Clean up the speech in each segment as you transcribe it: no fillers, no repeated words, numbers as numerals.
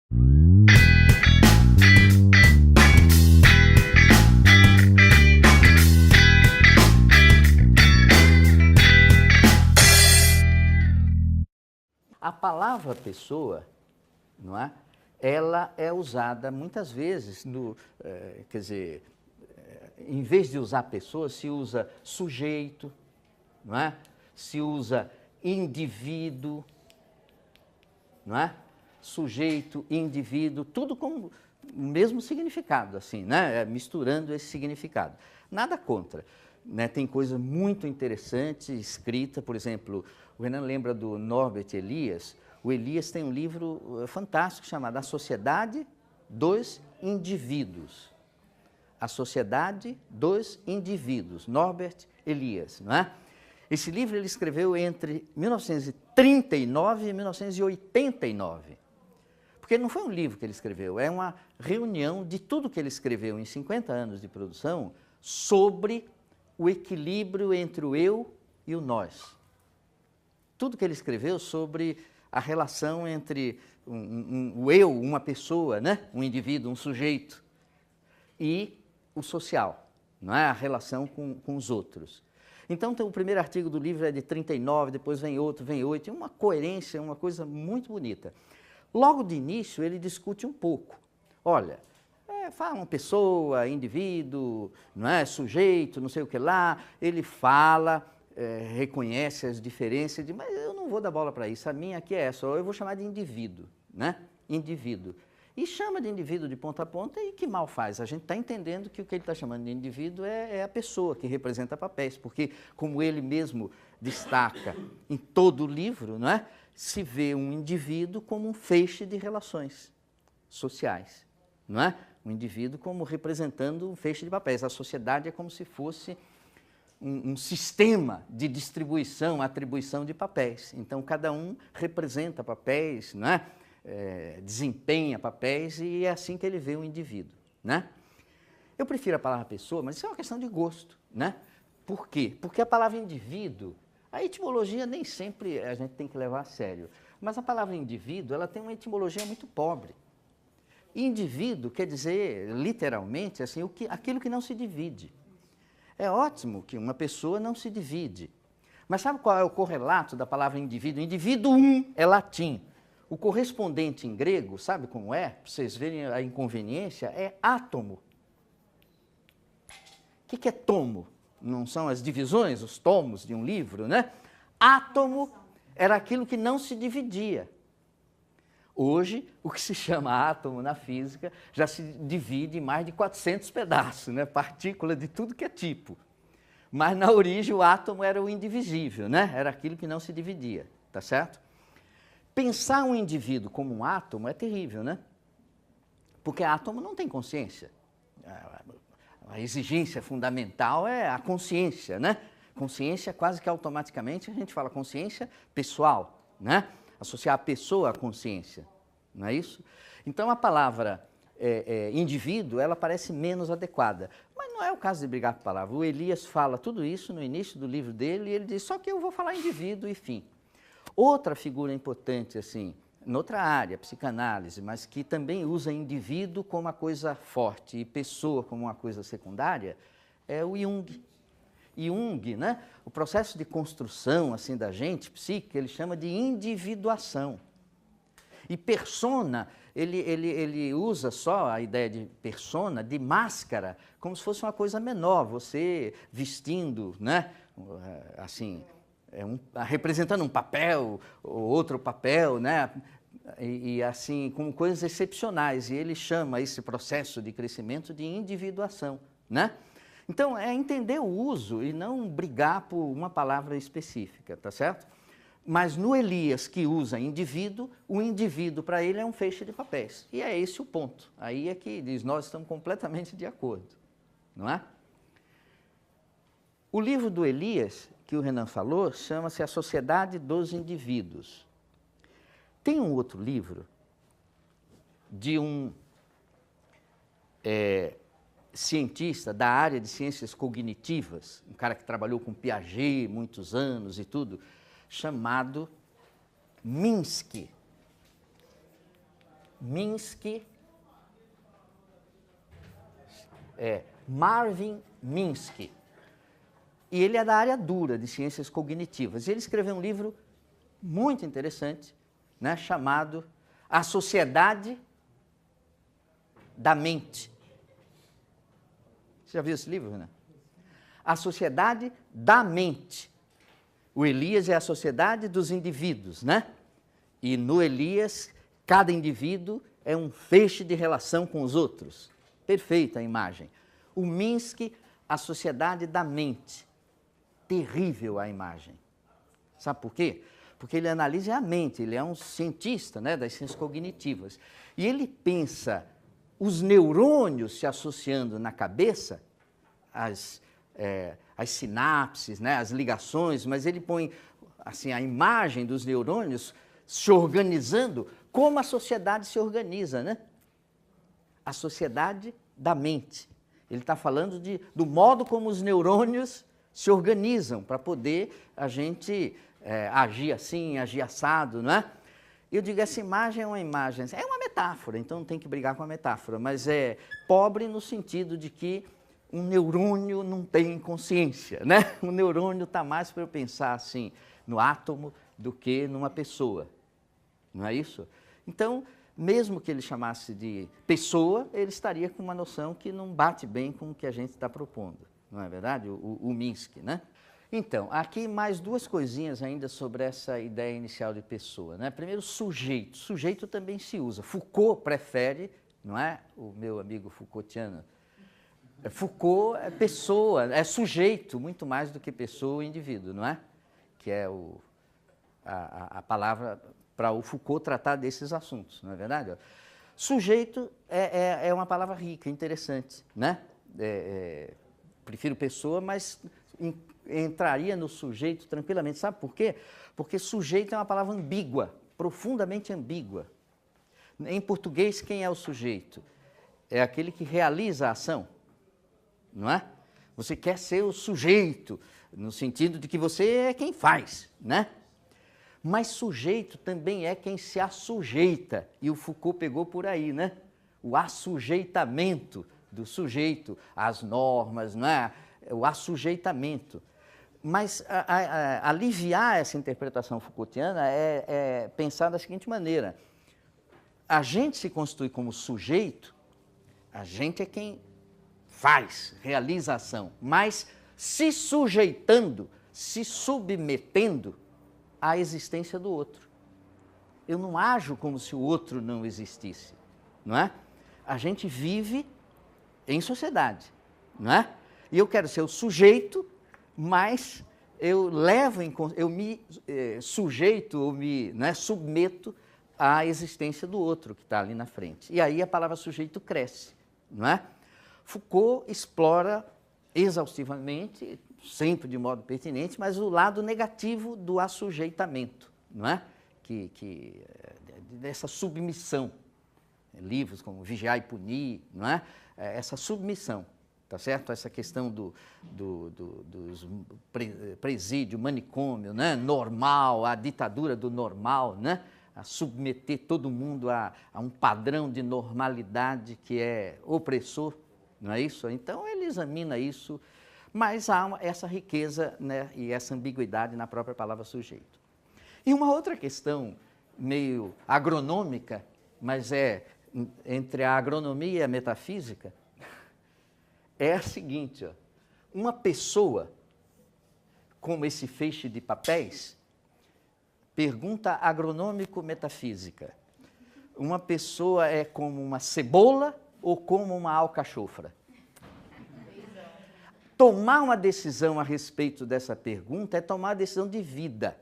A palavra pessoa, não é? Ela é usada muitas vezes, quer dizer, em vez de usar pessoa, se usa sujeito, não é? Se usa indivíduo, não é? Sujeito, indivíduo, tudo com o mesmo significado, assim, né? Misturando esse significado. Nada contra, né? Tem coisa muito interessante escrita, por exemplo, o Renan lembra do Norbert Elias. O Elias tem um livro fantástico chamado A Sociedade dos Indivíduos. A Sociedade dos Indivíduos, Norbert Elias, não é? Esse livro ele escreveu entre 1939 e 1989. Porque não foi um livro que ele escreveu, é uma reunião de tudo que ele escreveu em 50 anos de produção sobre o equilíbrio entre o eu e o nós. Tudo que ele escreveu sobre a relação entre o eu, uma pessoa, né? Um indivíduo, um sujeito, e o social, não é? A relação com os outros. Então, o primeiro artigo do livro é de 39, depois vem outro, vem 8, uma coerência, uma coisa muito bonita. Logo de início, ele discute um pouco. Olha, fala uma pessoa, indivíduo, não é? Sujeito, não sei o que lá, ele fala, reconhece as diferenças, mas eu não vou dar bola para isso, a minha aqui é essa, eu vou chamar de indivíduo, né? Indivíduo. E chama de indivíduo de ponta a ponta e que mal faz. A gente está entendendo que o que ele está chamando de indivíduo é a pessoa que representa papéis, porque, como ele mesmo destaca em todo o livro, não é? Se vê um indivíduo como um feixe de relações sociais, não é? Um indivíduo como representando um feixe de papéis. A sociedade é como se fosse um sistema de distribuição, atribuição de papéis. Então, cada um representa papéis, não é? Desempenha papéis e é assim que ele vê o indivíduo, né? Eu prefiro a palavra pessoa, mas isso é uma questão de gosto, né? Por quê? Porque a palavra indivíduo, a etimologia nem sempre a gente tem que levar a sério, mas a palavra indivíduo, ela tem uma etimologia muito pobre. Indivíduo quer dizer, literalmente, assim, aquilo que não se divide. É ótimo que uma pessoa não se divide, mas sabe qual é o correlato da palavra indivíduo? Indivíduo é latim. O correspondente em grego, sabe como é? Para vocês verem a inconveniência, é átomo. O que é tomo? Não são as divisões, os tomos de um livro, né? Átomo era aquilo que não se dividia. Hoje, o que se chama átomo na física já se divide em mais de 400 pedaços, né? Partícula de tudo que é tipo. Mas na origem o átomo era o indivisível, né? Era aquilo que não se dividia, tá certo? Pensar um indivíduo como um átomo é terrível, né? Porque átomo não tem consciência. A exigência fundamental é a consciência, né? Consciência quase que automaticamente a gente fala consciência pessoal, né? Associar a pessoa à consciência, não é isso? Então a palavra indivíduo, ela parece menos adequada. Mas não é o caso de brigar com a palavra. O Elias fala tudo isso no início do livro dele e ele diz, só que eu vou falar indivíduo e fim. Outra figura importante, assim, noutra área, psicanálise, mas que também usa indivíduo como uma coisa forte e pessoa como uma coisa secundária, é o Jung. Jung, né, o processo de construção assim, da gente, psíquica, ele chama de individuação. E persona, ele usa só a ideia de persona, de máscara, como se fosse uma coisa menor, você vestindo, né, assim, representando um papel, ou outro papel, né? E assim, como coisas excepcionais. E ele chama esse processo de crescimento de individuação, né? Então, é entender o uso e não brigar por uma palavra específica, tá certo? Mas no Elias, que usa indivíduo, o indivíduo para ele é um feixe de papéis. E é esse o ponto. Aí é que diz, nós estamos completamente de acordo, não é? O livro do Elias, que o Renan falou, chama-se A Sociedade dos Indivíduos. Tem um outro livro de um cientista da área de ciências cognitivas, um cara que trabalhou com Piaget muitos anos e tudo, chamado Minsky. Minsky, Marvin Minsky. E ele é da área dura de ciências cognitivas. E ele escreveu um livro muito interessante, né, chamado A Sociedade da Mente. Você já viu esse livro, Renan? A Sociedade da Mente. O Elias é a sociedade dos indivíduos, né? E no Elias, cada indivíduo é um feixe de relação com os outros. Perfeita a imagem. O Minsky, a sociedade da mente. Terrível a imagem. Sabe por quê? Porque ele analisa a mente, ele é um cientista, né, das ciências cognitivas. E ele pensa os neurônios se associando na cabeça, as sinapses, né, as ligações, mas ele põe assim, a imagem dos neurônios se organizando como a sociedade se organiza, né? A sociedade da mente. Ele está falando do modo como os neurônios se organizam para poder a gente agir assim, agir assado, não é? Eu digo, essa imagem é uma metáfora, então não tem que brigar com a metáfora, mas é pobre no sentido de que um neurônio não tem consciência, né? O neurônio está mais para eu pensar assim no átomo do que numa pessoa, não é isso? Então, mesmo que ele chamasse de pessoa, ele estaria com uma noção que não bate bem com o que a gente está propondo, não é verdade? O Minsky, né? Então, aqui mais duas coisinhas ainda sobre essa ideia inicial de pessoa, né? Primeiro, sujeito. Sujeito também se usa. Foucault prefere, não é? O meu amigo Foucaultiano. Foucault é pessoa, é sujeito, muito mais do que pessoa ou indivíduo, não é? Que é a palavra para o Foucault tratar desses assuntos, não é verdade? Sujeito é uma palavra rica, interessante, né? Prefiro pessoa, mas entraria no sujeito tranquilamente. Sabe por quê? Porque sujeito é uma palavra ambígua, profundamente ambígua. Em português, quem é o sujeito? É aquele que realiza a ação, não é? Você quer ser o sujeito, no sentido de que você é quem faz, né? Mas sujeito também é quem se assujeita, e o Foucault pegou por aí, né? O assujeitamento do sujeito às normas, não é? O assujeitamento. Mas aliviar essa interpretação Foucaultiana é pensar da seguinte maneira: a gente se constitui como sujeito, a gente é quem faz, realiza a ação, mas se sujeitando, se submetendo à existência do outro. Eu não ajo como se o outro não existisse, não é? A gente vive em sociedade, não é? E eu quero ser o sujeito, mas eu me sujeito, ou me submeto à existência do outro que está ali na frente. E aí a palavra sujeito cresce, não é? Foucault explora exaustivamente, sempre de modo pertinente, mas o lado negativo do assujeitamento, não é? Dessa submissão. Livros como Vigiar e Punir, não é? Essa submissão, tá certo? Essa questão dos presídio, manicômio, né? Normal, a ditadura do normal, né? A submeter todo mundo a um padrão de normalidade que é opressor, não é isso? Então ele examina isso, mas há essa riqueza, né, e essa ambiguidade na própria palavra sujeito. E uma outra questão meio agronômica, mas entre a agronomia e a metafísica, é a seguinte: ó, uma pessoa, como esse feixe de papéis, pergunta agronômico-metafísica. Uma pessoa é como uma cebola ou como uma alcachofra? Tomar uma decisão a respeito dessa pergunta é tomar uma decisão de vida.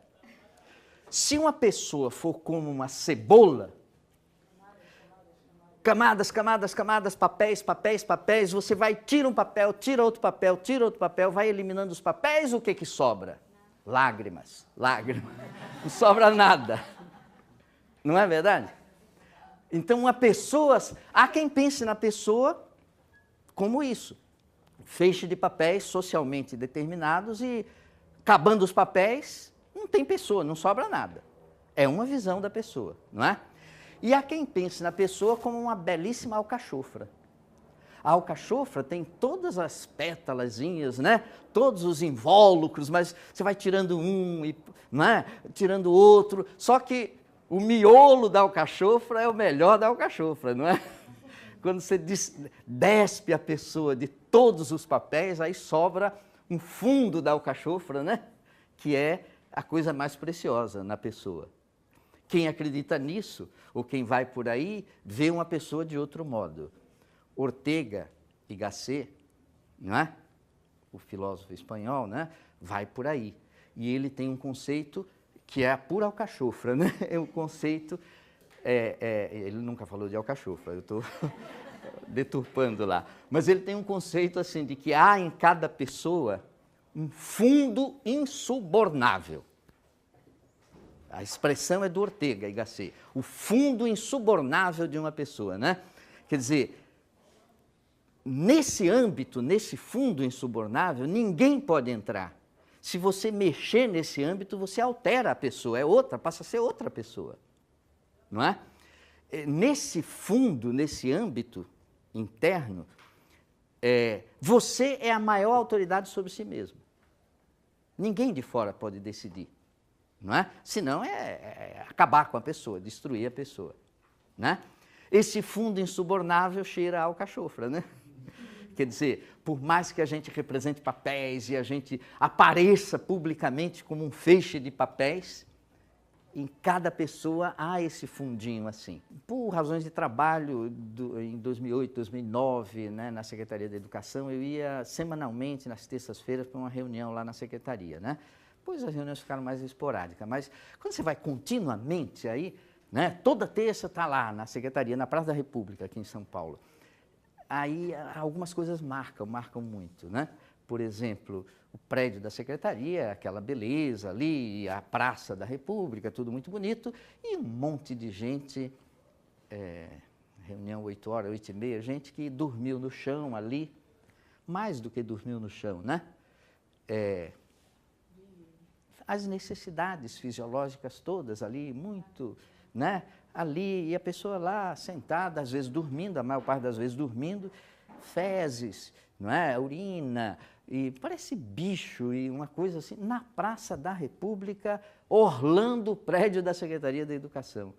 Se uma pessoa for como uma cebola, camadas, camadas, camadas, papéis, papéis, papéis, você vai, tira um papel, tira outro papel, vai eliminando os papéis, o que sobra? Lágrimas, lágrimas. Não sobra nada. Não é verdade? Então, uma pessoa, há quem pense na pessoa como isso. Feixe de papéis socialmente determinados e, acabando os papéis, não tem pessoa, não sobra nada. É uma visão da pessoa, não é? E há quem pense na pessoa como uma belíssima alcachofra. A alcachofra tem todas as pétalazinhas, né? Todos os invólucros, mas você vai tirando um e, não é? Tirando outro. Só que o miolo da alcachofra é o melhor da alcachofra, não é? Quando você despe a pessoa de todos os papéis, aí sobra um fundo da alcachofra, né? Que é a coisa mais preciosa na pessoa. Quem acredita nisso, ou quem vai por aí, vê uma pessoa de outro modo. Ortega y Gasset, não é? O filósofo espanhol, né? Vai por aí. E ele tem um conceito que é a pura alcachofra, né? É um conceito... ele nunca falou de alcachofra, eu estou deturpando lá. Mas ele tem um conceito assim de que há em cada pessoa um fundo insubornável. A expressão é do Ortega y Gasset. O fundo insubornável de uma pessoa, né? Quer dizer, nesse âmbito, nesse fundo insubornável, ninguém pode entrar. Se você mexer nesse âmbito, você altera a pessoa, é outra, passa a ser outra pessoa. Não é? Nesse fundo, nesse âmbito interno, você é a maior autoridade sobre si mesmo. Ninguém de fora pode decidir. Não é? Senão é acabar com a pessoa, destruir a pessoa. Né? Esse fundo insubornável cheira a alcachofra, né? Quer dizer, por mais que a gente represente papéis e a gente apareça publicamente como um feixe de papéis, em cada pessoa há esse fundinho assim. Por razões de trabalho, em 2008, 2009, né, na Secretaria da Educação, eu ia semanalmente, nas terças-feiras, para uma reunião lá na Secretaria, né? Depois as reuniões ficaram mais esporádicas, mas quando você vai continuamente aí, né, toda terça está lá na Secretaria, na Praça da República, aqui em São Paulo, aí algumas coisas marcam muito, né? Por exemplo, o prédio da Secretaria, aquela beleza ali, a Praça da República, tudo muito bonito, e um monte de gente, reunião 8 horas, 8h30, gente que dormiu no chão ali, mais do que dormiu no chão, né? As necessidades fisiológicas todas ali, muito, né? Ali, e a pessoa lá sentada, às vezes dormindo, a maior parte das vezes dormindo, fezes, não é? Urina, e parece bicho, e uma coisa assim, na Praça da República, orlando o prédio da Secretaria da Educação.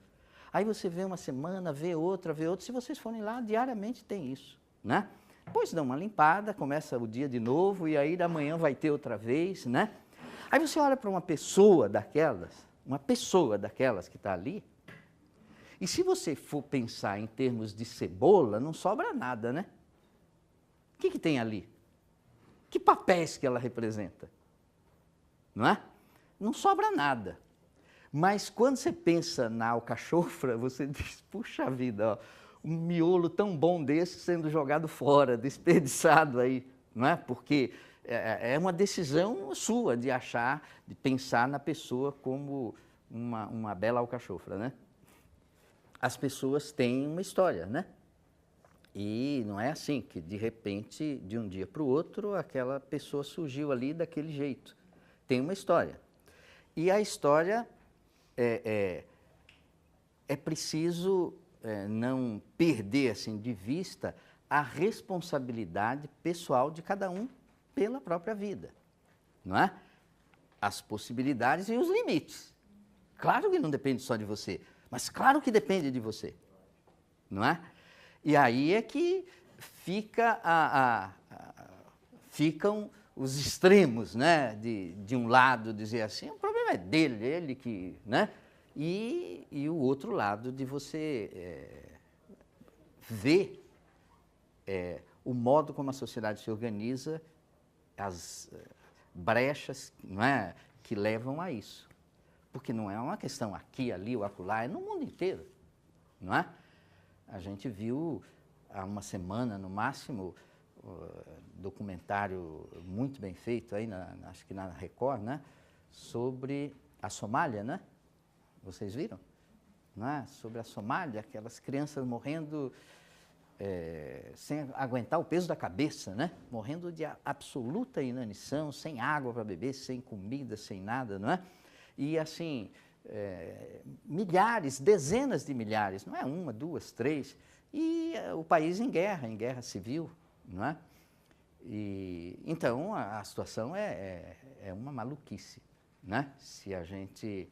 Aí você vê uma semana, vê outra, se vocês forem lá, diariamente tem isso, né? Depois dá uma limpada, começa o dia de novo, e aí da manhã vai ter outra vez, né? Aí você olha para uma pessoa daquelas que está ali, e se você for pensar em termos de cebola, não sobra nada, né? O que tem ali? Que papéis que ela representa? Não é? Não sobra nada. Mas quando você pensa na alcachofra, você diz, puxa vida, ó, um miolo tão bom desse sendo jogado fora, desperdiçado aí, não é? Porque é uma decisão sua de achar, de pensar na pessoa como uma bela alcachofra, né? As pessoas têm uma história, né? E não é assim que, de repente, de um dia para o outro, aquela pessoa surgiu ali daquele jeito. Tem uma história. E a história é preciso não perder assim, de vista a responsabilidade pessoal de cada um pela própria vida, não é? As possibilidades e os limites. Claro que não depende só de você, mas claro que depende de você, não é? E aí é que ficam os extremos, né? De um lado dizer assim, o problema é dele, ele que, né? E o outro lado de você ver o modo como a sociedade se organiza, as brechas, não é, que levam a isso. Porque não é uma questão aqui, ali ou acolá, é no mundo inteiro, não é? A gente viu há uma semana, no máximo, documentário muito bem feito, aí acho que na Record, né? Sobre a Somália, né? Vocês viram? Não é? Sobre a Somália, aquelas crianças morrendo sem aguentar o peso da cabeça, né? Morrendo de absoluta inanição, sem água para beber, sem comida, sem nada, não é? E assim, milhares, dezenas de milhares, não é uma, duas, três, e o país em guerra civil, não é? E, então, a situação é uma maluquice, né? Se a gente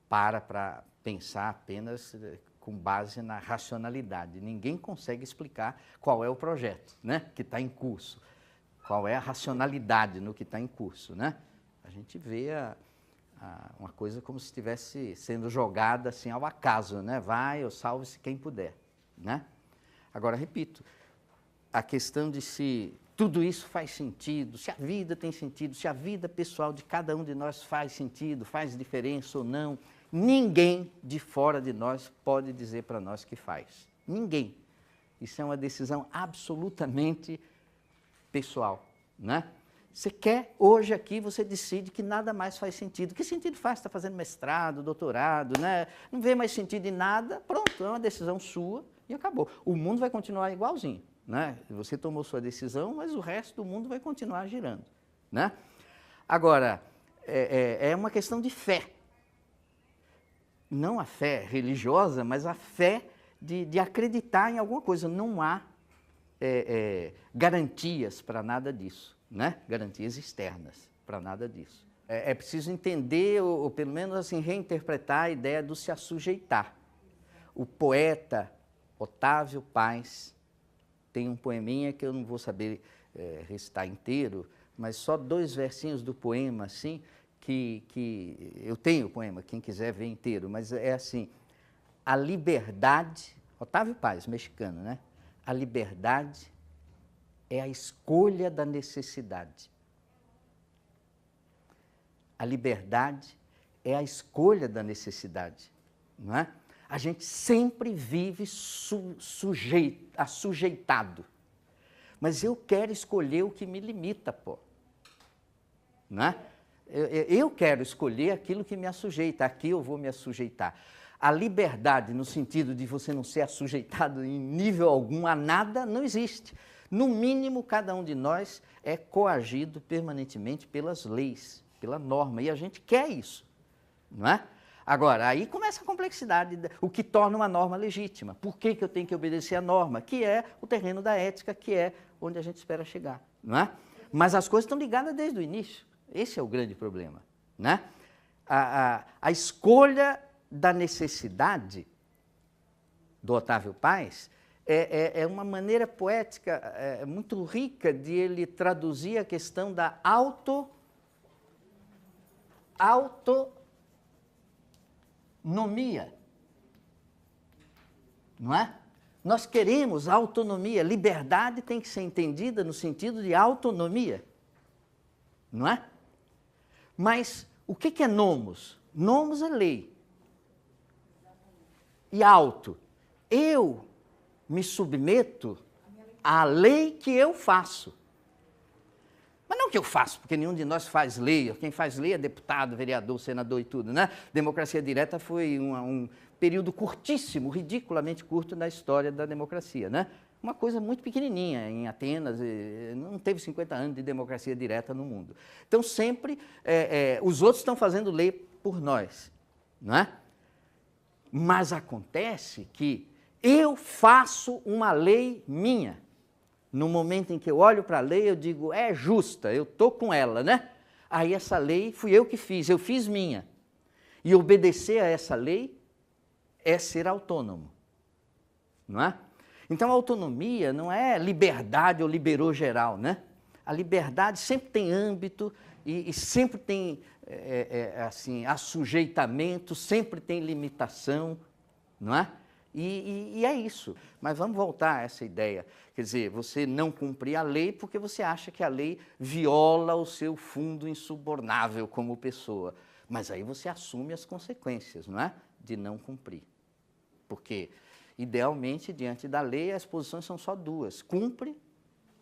para pensar apenas com base na racionalidade. Ninguém consegue explicar qual é o projeto, né, que está em curso, qual é a racionalidade no que está em curso, né? A gente vê uma coisa como se estivesse sendo jogada assim ao acaso, né? Vai, ou salve-se quem puder, né? Agora, repito, a questão de se tudo isso faz sentido, se a vida tem sentido, se a vida pessoal de cada um de nós faz sentido, faz diferença ou não, ninguém de fora de nós pode dizer para nós que faz. Ninguém. Isso é uma decisão absolutamente pessoal, né? Você quer, hoje aqui, você decide que nada mais faz sentido. Que sentido faz? Está fazendo mestrado, doutorado, né? Não vê mais sentido em nada, pronto, é uma decisão sua e acabou. O mundo vai continuar igualzinho, né? Você tomou sua decisão, mas o resto do mundo vai continuar girando, né? Agora, é uma questão de fé. Não a fé religiosa, mas a fé de acreditar em alguma coisa. Não há garantias para nada disso, né? Garantias externas para nada disso. É preciso entender, ou pelo menos assim, reinterpretar a ideia do se assujeitar. O poeta Otávio Paz tem um poeminha que eu não vou saber recitar inteiro, mas só 2 versinhos do poema, assim, que eu tenho o poema, quem quiser ver inteiro, mas é assim: a liberdade, Otávio Paz, mexicano, né? A liberdade é a escolha da necessidade. A liberdade é a escolha da necessidade, não é? A gente sempre vive assujeitado. Mas eu quero escolher o que me limita, pô. Não é? Eu quero escolher aquilo que me assujeita, aqui eu vou me assujeitar. A liberdade, no sentido de você não ser assujeitado em nível algum a nada, não existe. No mínimo, cada um de nós é coagido permanentemente pelas leis, pela norma, e a gente quer isso, não é? Agora, aí começa a complexidade, o que torna uma norma legítima. Por que eu tenho que obedecer à norma? Que é o terreno da ética, que é onde a gente espera chegar, não é? Mas as coisas estão ligadas desde o início. Esse é o grande problema, né? A escolha da necessidade do Otávio Paz é uma maneira poética muito rica de ele traduzir a questão da autonomia, não é? Nós queremos autonomia, liberdade tem que ser entendida no sentido de autonomia, não é? Mas o que é nomos? Nomos é lei. E auto, eu me submeto à lei que eu faço. Mas não que eu faço, porque nenhum de nós faz lei. Quem faz lei é deputado, vereador, senador e tudo, né? Democracia direta foi um período curtíssimo, ridiculamente curto na história da democracia, né? Uma coisa muito pequenininha, em Atenas, não teve 50 anos de democracia direta no mundo. Então, sempre, os outros estão fazendo lei por nós, não é? Mas acontece que eu faço uma lei minha. No momento em que eu olho para a lei, eu digo, é justa, eu estou com ela, né? Aí essa lei fui eu que fiz, eu fiz minha. E obedecer a essa lei é ser autônomo, não é? Então, a autonomia não é liberdade ou liberou geral, né? A liberdade sempre tem âmbito e sempre tem assim, assujeitamento, sempre tem limitação, não é? E é isso. Mas vamos voltar a essa ideia. Quer dizer, você não cumprir a lei porque você acha que a lei viola o seu fundo insubornável como pessoa. Mas aí você assume as consequências, não é? De não cumprir. Porque, idealmente, diante da lei, as posições são só 2. Cumpre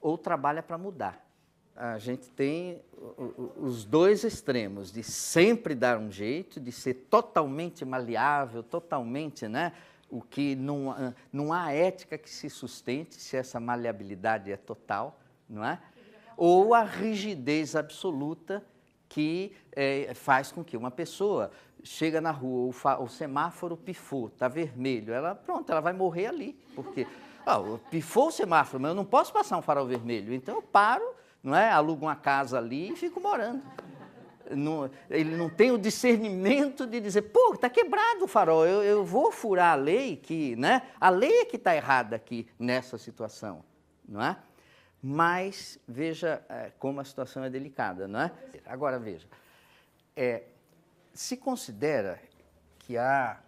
ou trabalha para mudar. A gente tem os 2 extremos, de sempre dar um jeito, de ser totalmente maleável, totalmente, né? O que não há ética que se sustente se essa maleabilidade é total, não é? Ou a rigidez absoluta que faz com que uma pessoa chega na rua, o semáforo pifou, está vermelho, pronto, ela vai morrer ali, porque pifou o semáforo, mas eu não posso passar um farol vermelho, então eu paro, não é? Alugo uma casa ali e fico morando. Ele não tem o discernimento de dizer, pô, está quebrado o farol, eu vou furar a lei, né? A lei é que está errada aqui nessa situação, não é? Mas veja como a situação é delicada, não é? Agora veja, se considera que há,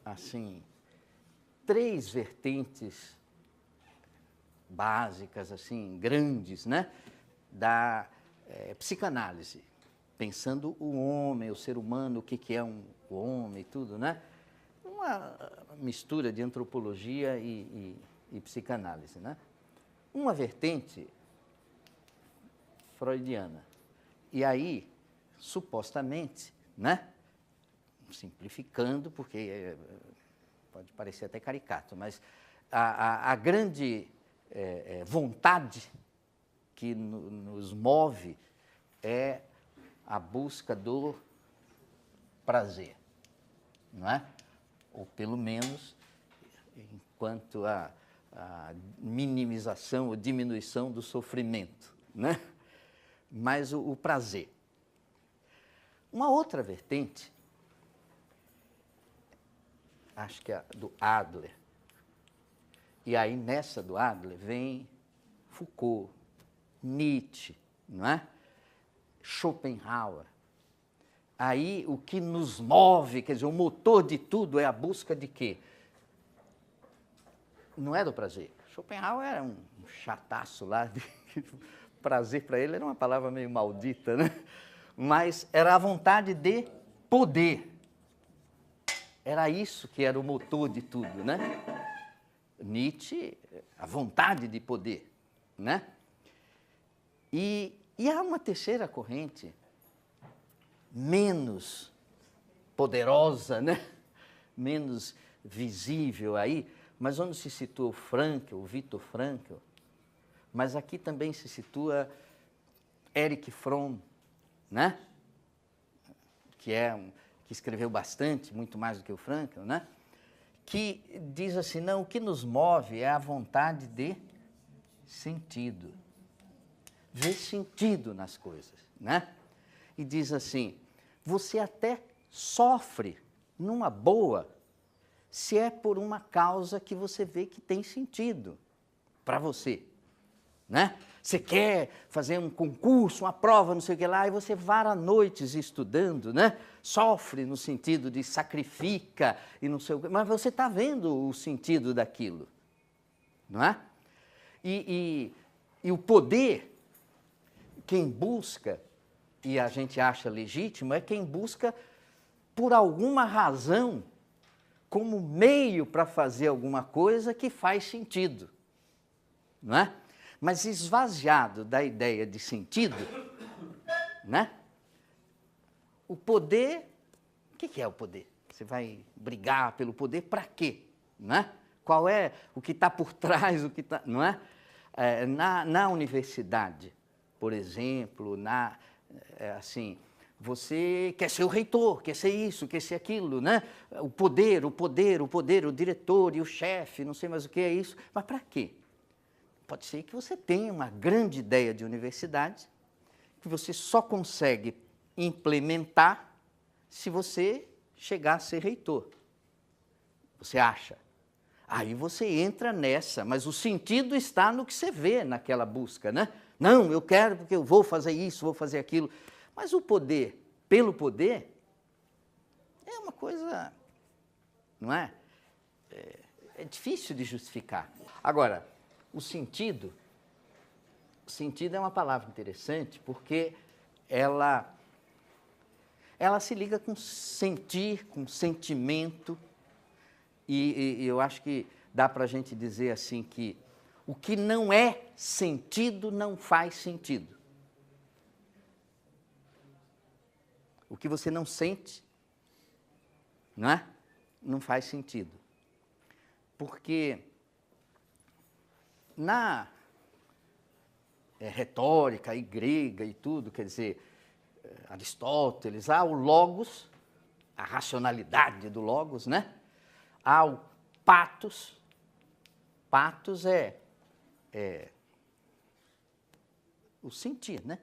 assim, 3 vertentes básicas, assim, grandes, né, da psicanálise, pensando o homem, o ser humano, o que é o homem e tudo, né? Uma mistura de antropologia e psicanálise, né? Uma vertente freudiana. E aí, supostamente, né? Simplificando, porque pode parecer até caricato, mas a grande vontade que nos move é a busca do prazer, não é? Ou pelo menos, enquanto a minimização ou diminuição do sofrimento, né? Mas o prazer. Uma outra vertente, acho que é a do Adler, e aí nessa do Adler vem Foucault, Nietzsche, não é? Schopenhauer. Aí o que nos move, quer dizer, o motor de tudo é a busca de quê? Não é do prazer. Schopenhauer era um chataço lá, prazer para ele era uma palavra meio maldita, né? Mas era a vontade de poder. Era isso que era o motor de tudo, né? Nietzsche, a vontade de poder, né? E há uma terceira corrente, menos poderosa, né? Menos visível aí, mas onde se situa o Frankl, o Viktor Frankl, mas aqui também se situa Erich Fromm, né? Que escreveu bastante, muito mais do que o Frankl, né? Que diz assim, não, o que nos move é a vontade de sentido. Ver sentido nas coisas, né? E diz assim, você até sofre numa boa se é por uma causa que você vê que tem sentido para você, né? Você quer fazer um concurso, uma prova, não sei o que lá, e você vara noites estudando, né? Sofre no sentido de sacrifica e não sei o que, mas você está vendo o sentido daquilo, não é? E o poder, quem busca, e a gente acha legítimo, é quem busca por alguma razão, como meio para fazer alguma coisa que faz sentido, não é? Mas esvaziado da ideia de sentido, né? O poder, o que é o poder? Você vai brigar pelo poder para quê? Não é? Qual é o que está por trás, o que está, não é? Na universidade, por exemplo, assim, você quer ser o reitor, quer ser isso, quer ser aquilo, né? O poder, o diretor e o chefe, não sei mais o que é isso, mas para quê? Pode ser que você tenha uma grande ideia de universidade, que você só consegue implementar se você chegar a ser reitor. Você acha? Aí você entra nessa, mas o sentido está no que você vê naquela busca, né? Não, eu quero porque eu vou fazer isso, vou fazer aquilo. Mas o poder, pelo poder, é uma coisa, não é? É difícil de justificar. Agora, o sentido é uma palavra interessante porque ela se liga com sentir, com sentimento, e eu acho que dá para a gente dizer assim que o que não é sentido não faz sentido. O que você não sente, não é? Não faz sentido. Porque na retórica e grega e tudo, quer dizer, Aristóteles, há o logos, a racionalidade do logos, né? Há o patos. Patos é o sentir, né?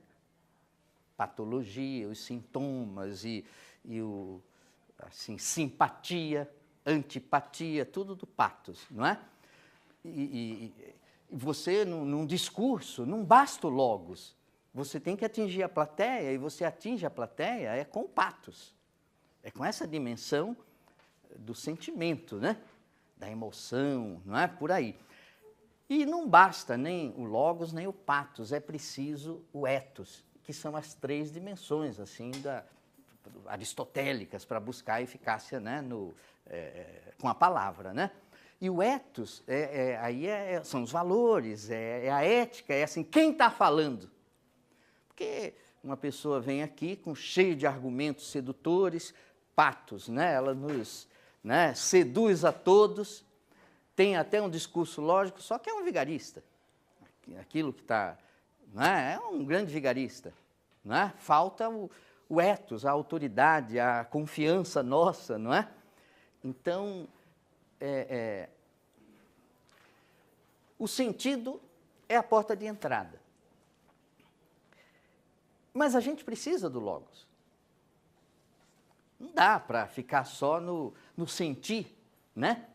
Patologia, os sintomas e o, assim, simpatia, antipatia, tudo do patos, não é? E você, num discurso, não basta o logos. Você tem que atingir a plateia, e você atinge a plateia com o patos. É com essa dimensão do sentimento, né? Da emoção, não é? Por aí. E não basta nem o logos, nem o patos, é preciso o ethos, que são as 3 dimensões, assim, aristotélicas, para buscar a eficácia, né, com a palavra, né? E o ethos, são os valores, é a ética, é assim, quem está falando? Porque uma pessoa vem aqui cheio de argumentos sedutores, patos, né? Ela nos, né, seduz a todos, tem até um discurso lógico, só que é um vigarista. Aquilo que está, né, é um grande vigarista. Né? Falta o ethos, a autoridade, a confiança nossa, não é? Então, o sentido é a porta de entrada. Mas a gente precisa do logos. Não dá para ficar só no sentir, né?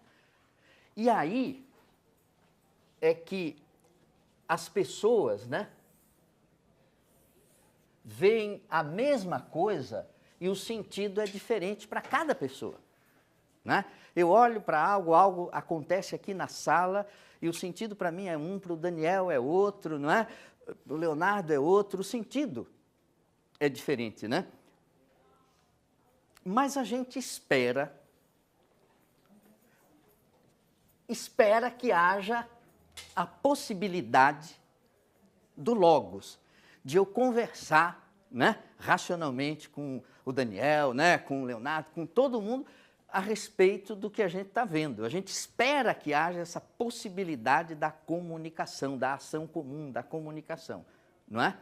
E aí é que as pessoas, né, veem a mesma coisa e o sentido é diferente para cada pessoa. Né? Eu olho para algo acontece aqui na sala e o sentido para mim é um, para o Daniel é outro, não é? Para o Leonardo é outro, o sentido é diferente, né? Mas a gente espera que haja a possibilidade do logos, de eu conversar, né, racionalmente com o Daniel, né, com o Leonardo, com todo mundo, a respeito do que a gente está vendo. A gente espera que haja essa possibilidade da comunicação, da ação comum, da comunicação, não é?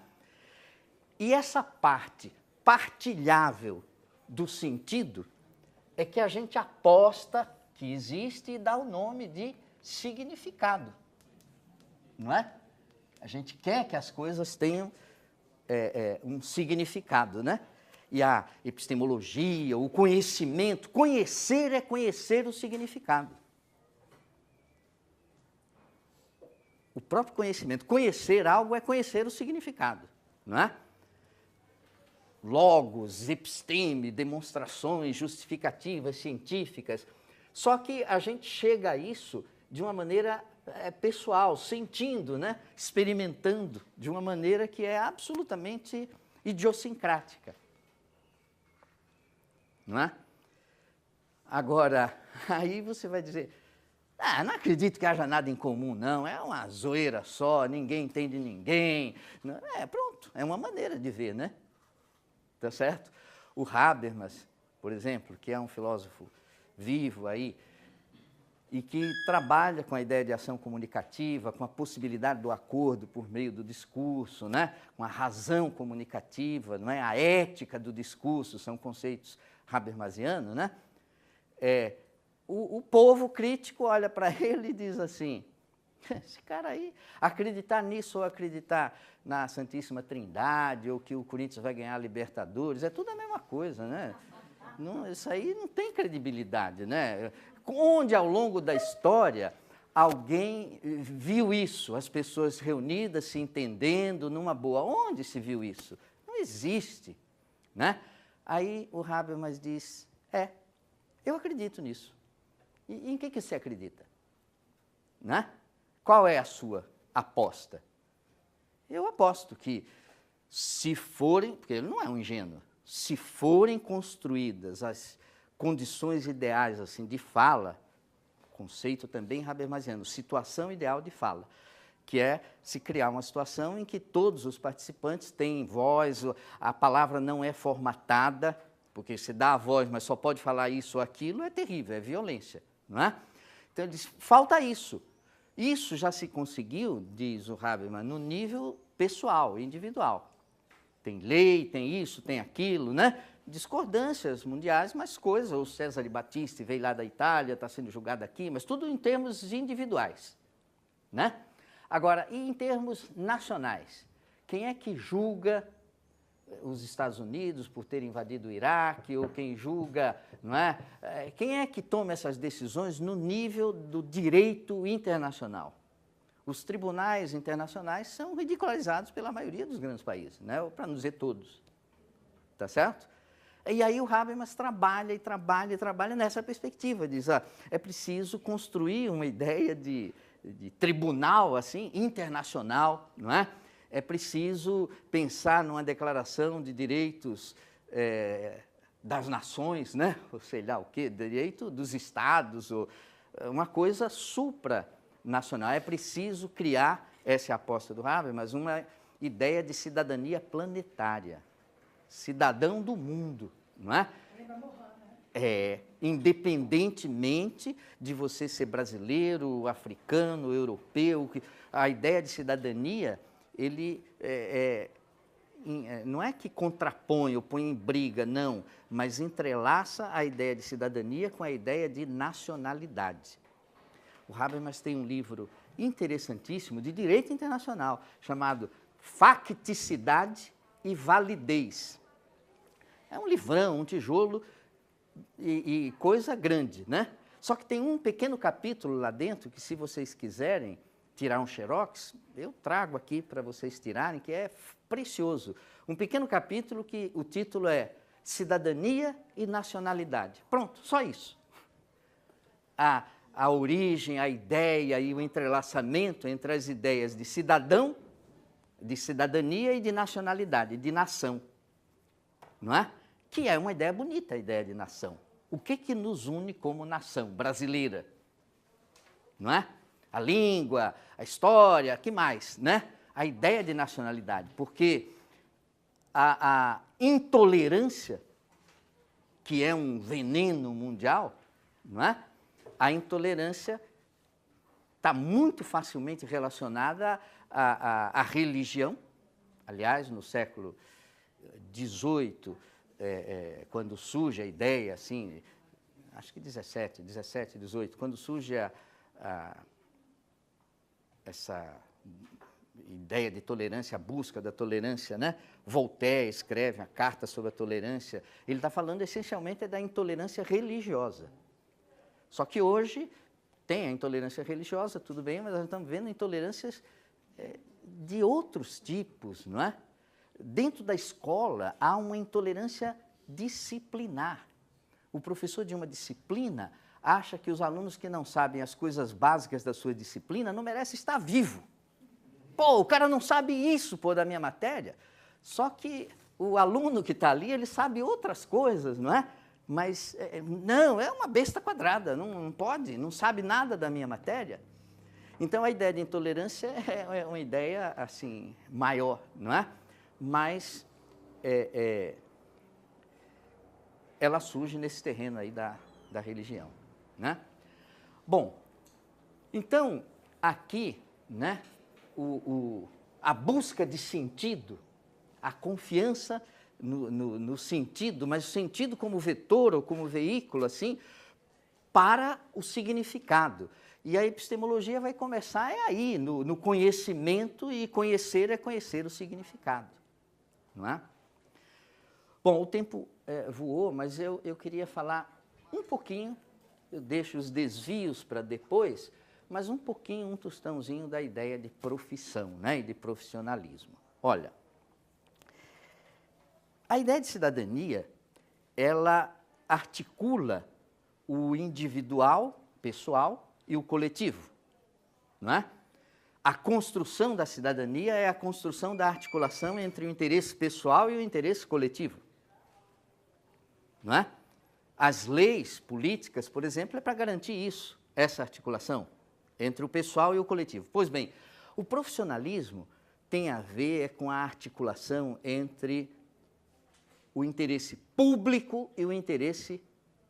E essa parte partilhável do sentido é que a gente aposta que existe e dá o nome de significado, não é? A gente quer que as coisas tenham um significado, né? E a epistemologia, o conhecimento, conhecer é conhecer o significado. O próprio conhecimento, conhecer algo é conhecer o significado, não é? Logos, episteme, demonstrações, justificativas científicas. Só que a gente chega a isso de uma maneira pessoal, sentindo, né? Experimentando, de uma maneira que é absolutamente idiosincrática. Não é? Agora, aí você vai dizer, não acredito que haja nada em comum, não, é uma zoeira só, ninguém entende ninguém. Pronto, é uma maneira de ver, né? Tá certo? O Habermas, por exemplo, que é um filósofo vivo aí, e que trabalha com a ideia de ação comunicativa, com a possibilidade do acordo por meio do discurso, né? Com a razão comunicativa, não é? A ética do discurso, são conceitos habermasianos, né? O povo crítico olha para ele e diz assim, esse cara aí, acreditar nisso ou acreditar na Santíssima Trindade, ou que o Corinthians vai ganhar a Libertadores, é tudo a mesma coisa, né? Não, isso aí não tem credibilidade, né? Onde, ao longo da história, alguém viu isso, as pessoas reunidas, se entendendo, numa boa. Onde se viu isso? Não existe, né? Aí o Habermas diz, eu acredito nisso. E em que você acredita? Né? Qual é a sua aposta? Eu aposto que, se forem, porque ele não é um ingênuo, se forem construídas as condições ideais assim, de fala, conceito também habermasiano, situação ideal de fala, que é se criar uma situação em que todos os participantes têm voz, a palavra não é formatada, porque se dá a voz, mas só pode falar isso ou aquilo, é terrível, é violência, não é? Então ele diz, falta isso. Isso já se conseguiu, diz o Habermas, no nível pessoal, individual. Tem lei, tem isso, tem aquilo, né? Discordâncias mundiais, mas coisas. O Cesare Battisti veio lá da Itália, está sendo julgado aqui, mas tudo em termos individuais, né? Agora, e em termos nacionais? Quem é que julga os Estados Unidos por ter invadido o Iraque, ou quem julga, não é? Quem é que toma essas decisões no nível do direito internacional? Os tribunais internacionais são ridicularizados pela maioria dos grandes países, né? Para não dizer todos, tá certo? E aí o Habermas trabalha e trabalha e trabalha nessa perspectiva, diz, é preciso construir uma ideia de tribunal assim, internacional, não é? É preciso pensar numa declaração de direitos das nações, né? Ou sei lá o quê, direito dos estados, ou uma coisa supranacional. É preciso criar, essa é a aposta do Habermas, uma ideia de cidadania planetária, cidadão do mundo, não é? Independentemente de você ser brasileiro, africano, europeu, a ideia de cidadania, ele não é que contrapõe ou põe em briga, não, mas entrelaça a ideia de cidadania com a ideia de nacionalidade. O Habermas tem um livro interessantíssimo de direito internacional, chamado Facticidade e Validez. É um livrão, um tijolo e coisa grande, né? Só que tem um pequeno capítulo lá dentro que, se vocês quiserem tirar um xerox, eu trago aqui para vocês tirarem, que é precioso. Um pequeno capítulo que o título é Cidadania e Nacionalidade. Pronto, só isso. A origem, a ideia e o entrelaçamento entre as ideias de cidadão, de cidadania e de nacionalidade, de nação, não é? Que é uma ideia bonita, a ideia de nação. O que nos une como nação brasileira? Não é? A língua, a história, que mais, né? A ideia de nacionalidade, porque a intolerância, que é um veneno mundial, não é? A intolerância está muito facilmente relacionada à religião. Aliás, no século XVIII, quando surge a ideia, assim, acho que 17, 18, quando surge essa ideia de tolerância, a busca da tolerância, né? Voltaire escreve a Carta sobre a Tolerância. Ele está falando essencialmente da intolerância religiosa. Só que hoje tem a intolerância religiosa, tudo bem, mas nós estamos vendo intolerâncias de outros tipos, não é? Dentro da escola há uma intolerância disciplinar. O professor de uma disciplina acha que os alunos que não sabem as coisas básicas da sua disciplina não merecem estar vivo. Pô, o cara não sabe isso, pô, da minha matéria. Só que o aluno que está ali, ele sabe outras coisas, não é? Mas, não, é uma besta quadrada, não pode, não sabe nada da minha matéria. Então, a ideia de intolerância é uma ideia, assim, maior, não é? Mas ela surge nesse terreno aí da religião, né? Bom, então, aqui, né, a busca de sentido, a confiança no sentido, mas o sentido como vetor ou como veículo, assim, para o significado. E a epistemologia vai começar aí, no conhecimento, e conhecer é conhecer o significado, não é? Bom, o tempo voou, mas eu queria falar um pouquinho, eu deixo os desvios para depois, mas um pouquinho, um tostãozinho da ideia de profissão, né, e de profissionalismo. Olha, a ideia de cidadania, ela articula o individual, pessoal, e o coletivo, não é? A construção da cidadania é a construção da articulação entre o interesse pessoal e o interesse coletivo, não é? As leis políticas, por exemplo, é para garantir isso, essa articulação entre o pessoal e o coletivo. Pois bem, o profissionalismo tem a ver com a articulação entre o interesse público e o interesse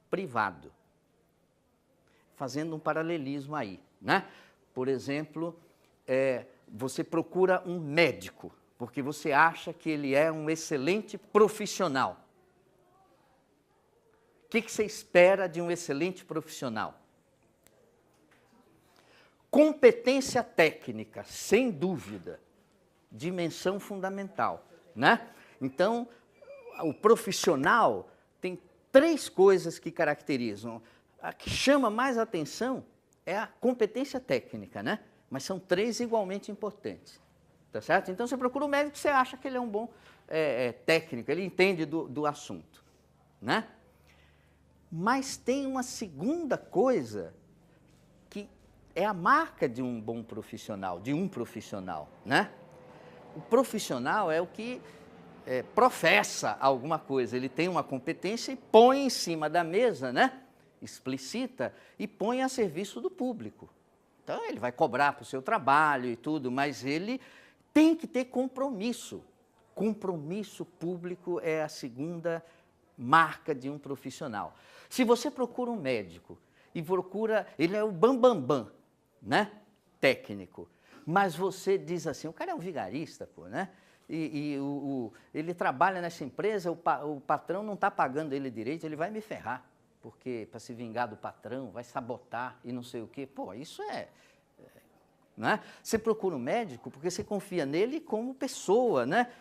privado. Fazendo um paralelismo aí, né? Por exemplo, você procura um médico, porque você acha que ele é um excelente profissional. O que você espera de um excelente profissional? Competência técnica, sem dúvida, dimensão fundamental, né? Então, o profissional tem 3 coisas que caracterizam. A que chama mais atenção é a competência técnica, né? Mas são 3 igualmente importantes, tá certo? Então, você procura um médico que você acha que ele é um bom técnico, ele entende do assunto, né? Mas tem uma segunda coisa que é a marca de um bom profissional, de um profissional, né? O profissional é o que professa alguma coisa, ele tem uma competência e põe em cima da mesa, né? Explicita e põe a serviço do público. Então, ele vai cobrar para o seu trabalho e tudo, mas ele tem que ter compromisso. Compromisso público é a segunda marca de um profissional. Se você procura um médico e procura, ele é o bambambam, né? Técnico, mas você diz assim, o cara é um vigarista, pô, né? Ele trabalha nessa empresa, o patrão não está pagando ele direito, ele vai me ferrar, porque para se vingar do patrão, vai sabotar e não sei o quê. Pô, isso não é? Você procura um médico porque você confia nele como pessoa, né?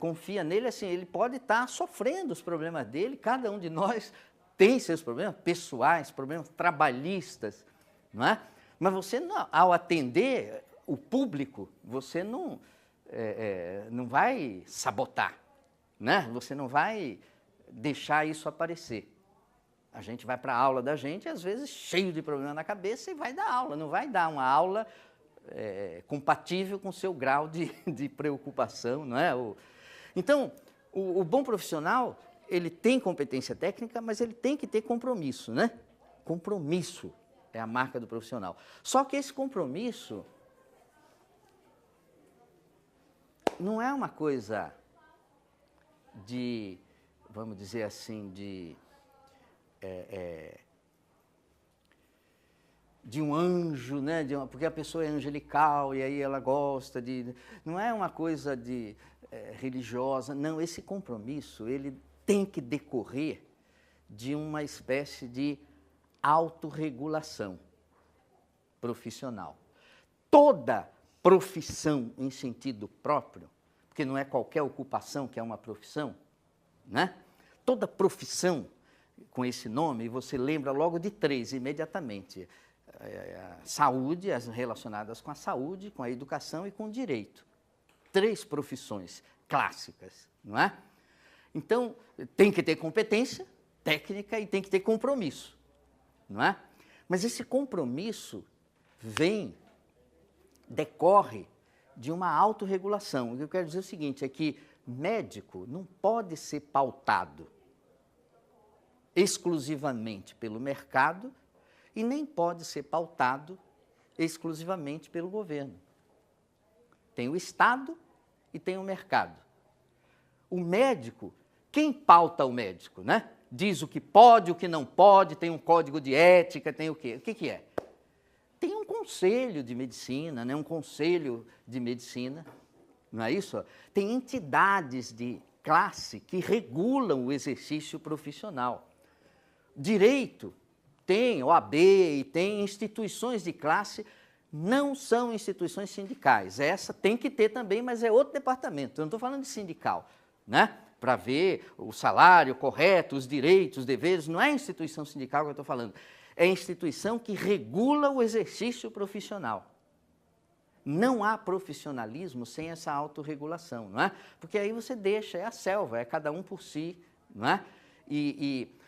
Confia nele assim, ele pode estar sofrendo os problemas dele, cada um de nós tem seus problemas pessoais, problemas trabalhistas, não é? Mas você, ao atender o público, você não vai sabotar, né? Você não vai deixar isso aparecer. A gente vai para a aula da gente, às vezes, cheio de problema na cabeça e vai dar aula. Não vai dar uma aula compatível com o seu grau de preocupação, não é? Então, o bom profissional, ele tem competência técnica, mas ele tem que ter compromisso, né? Compromisso é a marca do profissional. Só que esse compromisso não é uma coisa de, vamos dizer assim, de um anjo, né? Porque a pessoa é angelical e aí ela gosta de... Não é uma coisa religiosa, não. Esse compromisso, ele tem que decorrer de uma espécie de autorregulação profissional. Toda profissão em sentido próprio, porque não é qualquer ocupação que é uma profissão, né? Toda profissão com esse nome, você lembra logo de 3 imediatamente. A saúde, as relacionadas com a saúde, com a educação e com o direito. 3 profissões clássicas, não é? Então, tem que ter competência técnica e tem que ter compromisso, não é? Mas esse compromisso decorre de uma autorregulação. O que eu quero dizer é o seguinte, é que médico não pode ser pautado exclusivamente pelo mercado e nem pode ser pautado exclusivamente pelo governo. Tem o Estado e tem o mercado. O médico, quem pauta o médico, né? Diz o que pode, o que não pode, tem um código de ética, tem o quê? O que é? Tem um conselho de medicina, né? Um conselho de medicina, não é isso? Tem entidades de classe que regulam o exercício profissional. Direito tem OAB e tem instituições de classe, não são instituições sindicais. Essa tem que ter também, mas é outro departamento. Eu não estou falando de sindical, né? Para ver o salário correto, os direitos, os deveres, não é a instituição sindical que eu estou falando. É a instituição que regula o exercício profissional. Não há profissionalismo sem essa autorregulação, não é? Porque aí você deixa, é a selva, é cada um por si, não é?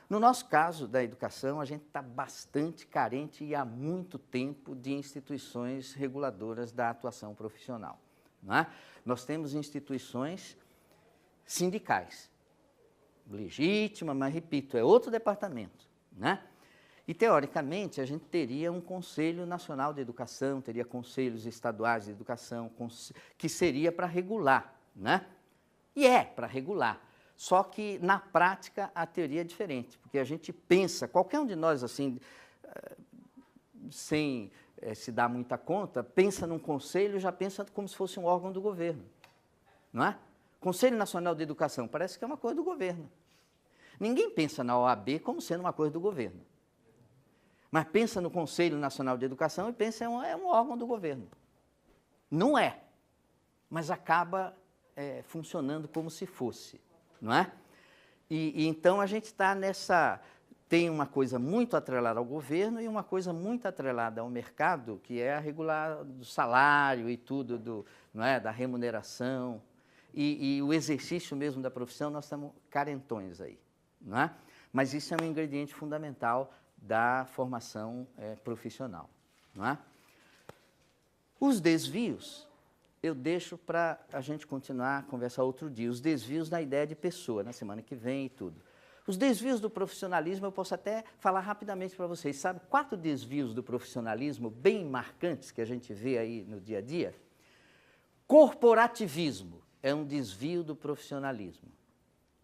No nosso caso da educação, a gente está bastante carente e há muito tempo de instituições reguladoras da atuação profissional, não é? Nós temos instituições sindicais, legítima, mas repito, é outro departamento, né? E, teoricamente, a gente teria um Conselho Nacional de Educação, teria conselhos estaduais de educação, que seria para regular, né? E é para regular. Só que, na prática, a teoria é diferente, porque a gente pensa, qualquer um de nós, assim, sem se dar muita conta, pensa num conselho, já pensa como se fosse um órgão do governo. não é? Conselho Nacional de Educação, parece que é uma coisa do governo. Ninguém pensa na OAB como sendo uma coisa do governo. Mas pensa no Conselho Nacional de Educação e pensa é um órgão do governo. Não é, mas acaba funcionando como se fosse, não é? E então a gente está tem uma coisa muito atrelada ao governo e uma coisa muito atrelada ao mercado, que é a regular do salário e tudo, não é? Da remuneração. E o exercício mesmo da profissão, nós estamos carentões aí, não é? Mas isso é um ingrediente fundamental da formação profissional, não é? Os desvios, eu deixo para a gente continuar a conversar outro dia. Os desvios na ideia de pessoa, na semana que vem e tudo. Os desvios do profissionalismo, eu posso até falar rapidamente para vocês. Sabe, 4 desvios do profissionalismo bem marcantes que a gente vê aí no dia a dia? Corporativismo é um desvio do profissionalismo.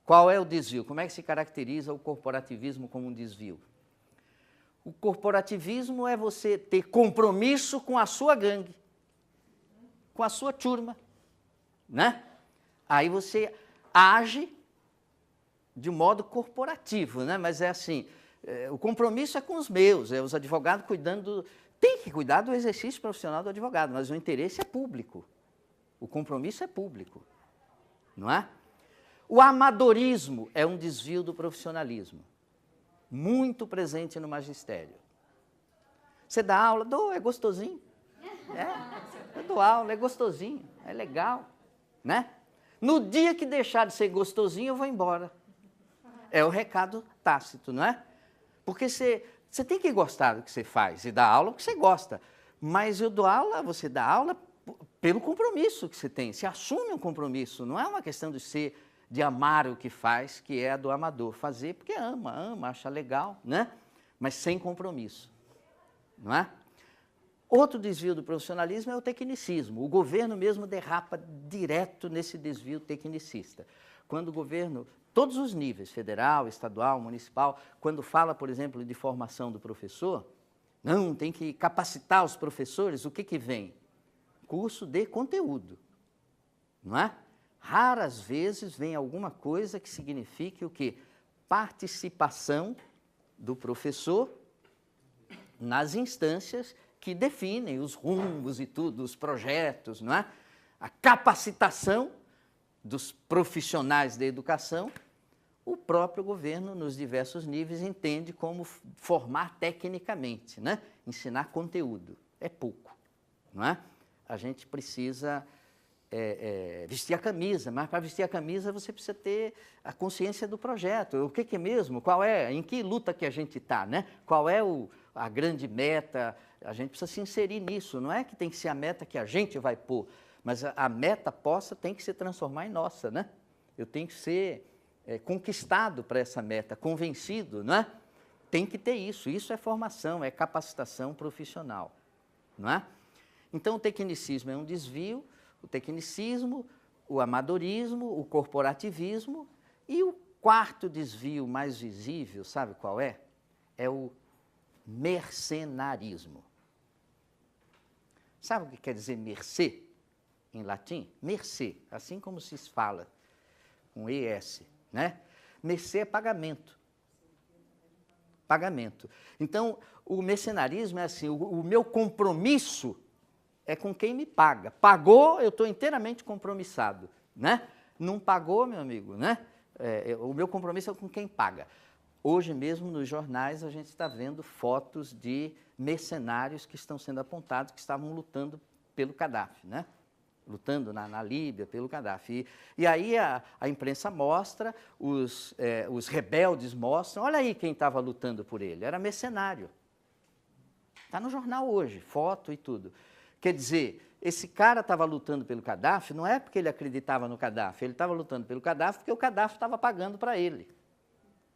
Qual é o desvio? Como é que se caracteriza o corporativismo como um desvio? O corporativismo é você ter compromisso com a sua gangue, com a sua turma, né? Aí você age de modo corporativo, né? Mas é assim, o compromisso é com os meus, os advogados cuidando tem que cuidar do exercício profissional do advogado, mas o interesse é público, o compromisso é público, não é? O amadorismo é um desvio do profissionalismo, muito presente no magistério. Você dá aula, é gostosinho, eu dou aula, é gostosinho, é legal, né? No dia que deixar de ser gostosinho, eu vou embora. É o recado tácito, não é? Porque você tem que gostar do que você faz e dar aula porque você gosta. Mas eu dou aula, você dá aula pelo compromisso que você tem. Você assume um compromisso, não é uma questão de amar o que faz, que é a do amador. Fazer porque ama, acha legal, né? Mas sem compromisso, não é? Outro desvio do profissionalismo é o tecnicismo. O governo mesmo derrapa direto nesse desvio tecnicista. Quando o governo, todos os níveis, federal, estadual, municipal, quando fala, por exemplo, de formação do professor, não, tem que capacitar os professores, o que vem? Curso de conteúdo, não é? Raras vezes vem alguma coisa que signifique o quê? Participação do professor nas instâncias que definem os rumos e tudo, os projetos, não é? A capacitação dos profissionais da educação, o próprio governo, nos diversos níveis, entende como formar tecnicamente, né? Ensinar conteúdo. É pouco, não é? A gente precisa vestir a camisa, mas para vestir a camisa você precisa ter a consciência do projeto. O que é mesmo? Qual é? Em que luta que a gente está, né? Qual é a grande meta? A gente precisa se inserir nisso. Não é que tem que ser a meta que a gente vai pôr, mas a meta posta tem que se transformar em nossa, né? Eu tenho que ser conquistado para essa meta, convencido, não é? Tem que ter isso. Isso é formação, é capacitação profissional, não é? Então, o tecnicismo é um desvio, o tecnicismo, o amadorismo, o corporativismo e o quarto desvio mais visível, sabe qual é? É o mercenarismo. Sabe o que quer dizer mercê em latim? Mercê, assim como se fala com ES, né? Mercê é pagamento. Pagamento. Então, o mercenarismo é assim, o meu compromisso é com quem me paga. Pagou, eu estou inteiramente compromissado, né? Não pagou, meu amigo, né? O meu compromisso é com quem paga. Hoje mesmo, nos jornais, a gente está vendo fotos de mercenários que estão sendo apontados, que estavam lutando pelo Gaddafi, né? Lutando na Líbia pelo Gaddafi. E aí a imprensa mostra, os rebeldes mostram, olha aí quem estava lutando por ele, era mercenário. Está no jornal hoje, foto e tudo. Quer dizer, esse cara estava lutando pelo Gaddafi, não é porque ele acreditava no Gaddafi, ele estava lutando pelo Gaddafi porque o Gaddafi estava pagando para ele,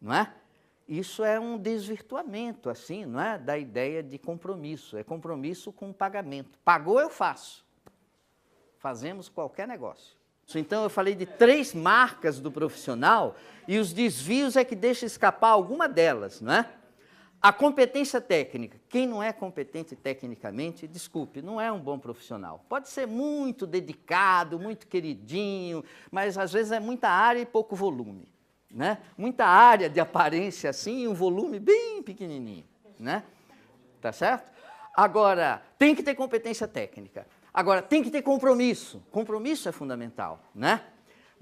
não é? Isso é um desvirtuamento, assim, não é? Da ideia de compromisso, é compromisso com pagamento. Pagou, eu faço. Fazemos qualquer negócio. Então, eu falei de 3 marcas do profissional e os desvios é que deixa escapar alguma delas, não é? A competência técnica. Quem não é competente tecnicamente, desculpe, não é um bom profissional. Pode ser muito dedicado, muito queridinho, mas às vezes é muita área e pouco volume, né? Muita área de aparência assim e um volume bem pequenininho, né? Tá certo? Agora, tem que ter competência técnica. Agora, tem que ter compromisso. Compromisso é fundamental, né?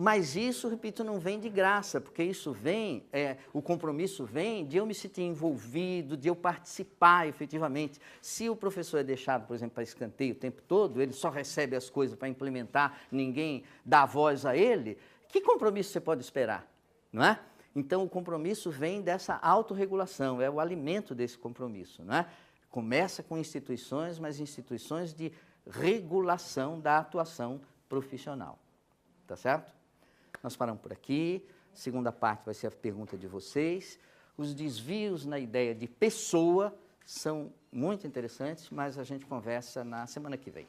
Mas isso, repito, não vem de graça, porque isso vem, o compromisso vem de eu me sentir envolvido, de eu participar efetivamente. Se o professor é deixado, por exemplo, para escanteio o tempo todo, ele só recebe as coisas para implementar, ninguém dá voz a ele, que compromisso você pode esperar, não é? Então, o compromisso vem dessa autorregulação, é o alimento desse compromisso, não é? Começa com instituições, mas instituições de regulação da atuação profissional, tá certo? Nós paramos por aqui, segunda parte vai ser a pergunta de vocês. Os desvios na ideia de pessoa são muito interessantes, mas a gente conversa na semana que vem.